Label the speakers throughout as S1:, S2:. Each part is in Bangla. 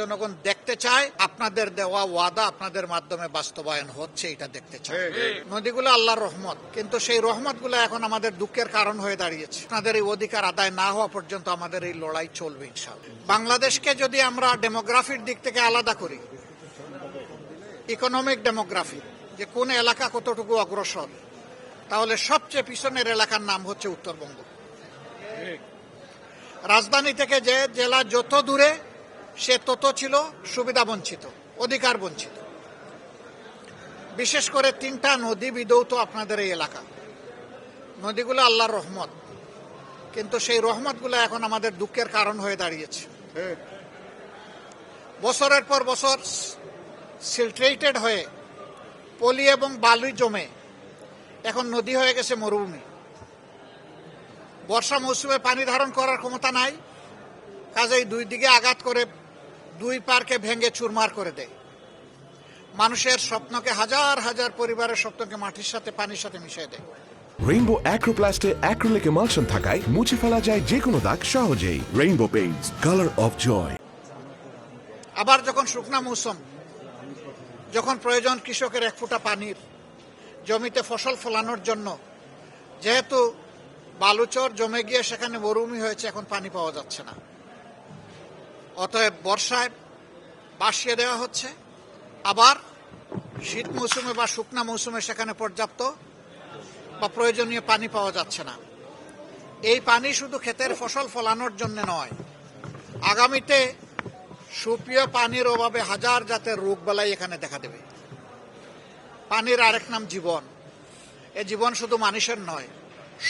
S1: জনগণ দেখতে চায় আপনাদের দেওয়া ওয়াদা আপনাদের মাধ্যমে বাস্তবায়ন হচ্ছে, এটা দেখতে চায়। নদীগুলো আল্লাহর রহমত, কিন্তু সেই রহমতগুলো এখন আমাদের দুঃখের কারণ হয়ে দাঁড়িয়েছে। আপনাদের এই অধিকার আদায় না হওয়া পর্যন্ত আমাদের এই লড়াই চলবে ইনশাআল্লাহ। বাংলাদেশকে যদি আমরা ডেমোগ্রাফির দিক থেকে আলাদা করি, ইকোনমিক ডেমোগ্রাফি, যে কোন এলাকা কতটুকু অগ্রসর, তাহলে সবচেয়ে পিছনের এলাকার নাম হচ্ছে উত্তরবঙ্গ। রাজধানী থেকে যে জেলা যত দূরে সে তত ছিল সুবিধা বঞ্চিত, অধিকার বঞ্চিত। বিশেষ করে 3টা নদী বিধৌত আপনাদের এই এলাকা। নদীগুলো আল্লাহর রহমত, কিন্তু সেই রহমতগুলো এখন আমাদের দুঃখের কারণ হয়ে দাঁড়িয়েছে। বছরের পর বছর সিলট্রেটেড হয়ে পলি এবং বালু জমে এখন নদী হয়ে গেছে মরুভূমি। বর্ষা মৌসুমে পানি ধারণ করার ক্ষমতা নাই, কাজেই দুই দিকে আঘাত করে দুই পারকে ভেঙে চুরমার করে দেয়। মানুষের স্বপ্নকে, হাজার হাজার পরিবারের স্বপ্নকে মাটির সাথে পানির সাথে মিশিয়ে দেয়।
S2: রেইনবো অ্যাক্রোপ্লাস্টে অ্যাক্রিলিক এমালশন থাকায় মুছে ফেলা যায় যে কোনো দাগ সহজেই। Rainbow paints, colour of joy.
S1: আবার যখন শুকনা মৌসুম, যখন প্রয়োজন কৃষকের 1 ফোঁটা পানির, জমিতে ফসল ফলানোর জন্য, যেহেতু বালুচর জমে গিয়ে সেখানে মরুভূমি হয়েছে, এখন পানি পাওয়া যাচ্ছে না। অতএব বর্ষায় বাসিয়ে দেওয়া হচ্ছে, আবার শীত মৌসুমে বা শুকনা মৌসুমে সেখানে পর্যাপ্ত বা প্রয়োজনীয় পানি পাওয়া যাচ্ছে না। এই পানি শুধু ক্ষেতের ফসল ফলানোর জন্য নয়, আগামীতে সুপ্রিয় পানির অভাবে হাজার জাতের রোগ বালাই এখানে দেখা দেবে। পানির আরেক নাম জীবন। এ জীবন শুধু মানুষের নয়,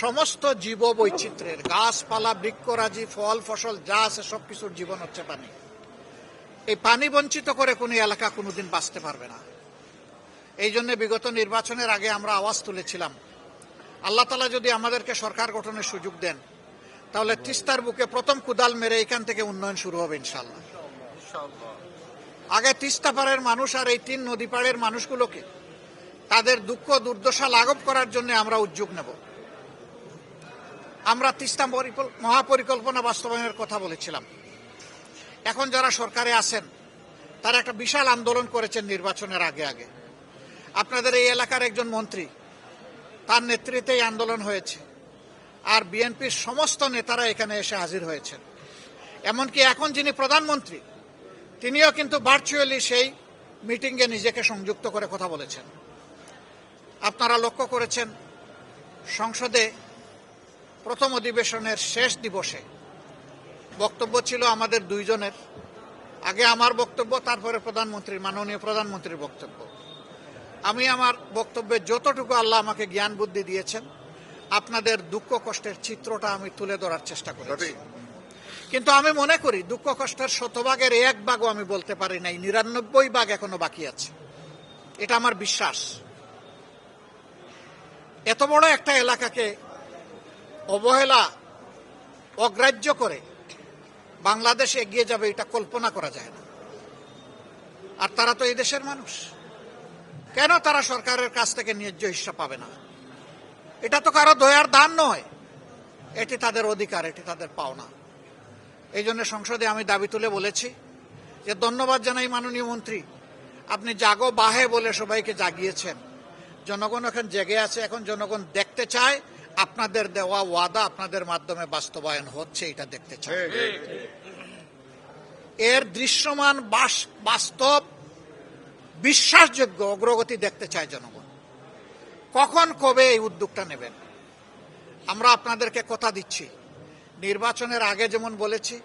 S1: সমস্ত জীব বৈচিত্র্যের, গাছপালা, বৃক্ষরাজি, ফল ফসল যা আছে সবকিছুর জীবন হচ্ছে পানি। এই পানি বঞ্চিত করে কোনো এলাকা কোনোদিন বাঁচতে পারবে না। এই জন্য বিগত নির্বাচনের আগে আমরা আওয়াজ তুলেছিলাম, আল্লাহ তাআলা যদি আমাদেরকে সরকার গঠনের সুযোগ দেন, তাহলে তিস্তার বুকে প্রথম কুদাল মেরে এখান থেকে উন্নয়ন শুরু হবে ইনশাআল্লাহ। আগে তিস্তা পাড়ের মানুষ আর এই 3 নদী পাড়ের মানুষগুলোকে তাদের দুঃখ দুর্দশা লাঘব করার জন্য আমরা উদ্যোগ নেব। আমরা তিস্তা মহাপরিকল্পনা বাস্তবায়নের কথা বলেছিলাম। এখন যারা সরকারে আছেন তারা একটা বিশাল আন্দোলন করেছেন নির্বাচনের আগে আগে। আপনাদের এই এলাকার একজন মন্ত্রী, তার নেতৃত্বে এই আন্দোলন হয়েছে, আর বিএনপির সমস্ত নেতারা এখানে এসে হাজির হয়েছেন। এমনকি এখন যিনি প্রধানমন্ত্রী, তিনিও কিন্তু ভার্চুয়ালি সেই মিটিংয়ে নিজেকে সংযুক্ত করে কথা বলেছেন। আপনারা লক্ষ্য করেছেন, সংসদে প্রথম অধিবেশনের শেষ দিবসে বক্তব্য ছিল আমাদের 2 জনের। আগে আমার বক্তব্য, তারপরে প্রধানমন্ত্রীর, মাননীয় প্রধানমন্ত্রীর বক্তব্য। আমি আমার বক্তব্যে যতটুকু আল্লাহ আমাকে জ্ঞান বুদ্ধি দিয়েছেন, আপনাদের দুঃখ কষ্টের চিত্রটা আমি তুলে ধরার চেষ্টা করেছি। কিন্তু আমি মনে করি দুঃখ কষ্টের 100 ভাগের 1 ভাগও আমি বলতে পারি নাই, 99 ভাগ এখনো বাকি আছে। এটা আমার বিশ্বাস। এত বড় একটা এলাকাকে অবহেলা, অগ্রাহ্য করে বাংলাদেশ এগিয়ে যাবে, এটা কল্পনা করা যায় না। আর তারা তো এই দেশের মানুষ, কেন তারা সরকারের কাছ থেকে ন্যায্য হিস্সা পাবে না? এটা তো কারো দয়ার দান নয়, এটি তাদের অধিকার, এটি তাদের পাওনা। এই জন্য সংসদে আমি দাবি তুলে বলেছি যে ধন্যবাদ জানাই মাননীয় মন্ত্রী, আপনি জাগো বাহে বলে সবাইকে জাগিয়েছেন। জনগণ এখন জেগে আছে, এখন জনগণ দেখতে চায় আপনাদের দেওয়া ওয়াদা আপনাদের মাধ্যমে বাস্তবায়ন হচ্ছে, এটা দেখতে চায়। এর দৃশ্যমান বাস্তব বিশ্বাসযোগ্য অগ্রগতি দেখতে চায় জনগণ। কখন কবে এই উদ্যোগটা নেবেন? আমরা আপনাদেরকে কথা দিচ্ছি, নির্বাচনের আগে যেমন বলেছি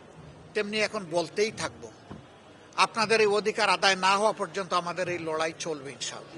S1: তেমনি এখন বলতেই থাকব, আপনাদের এই অধিকার আদায় না হওয়া পর্যন্ত আমাদের এই লড়াই চলবে ইনশাআল্লাহ।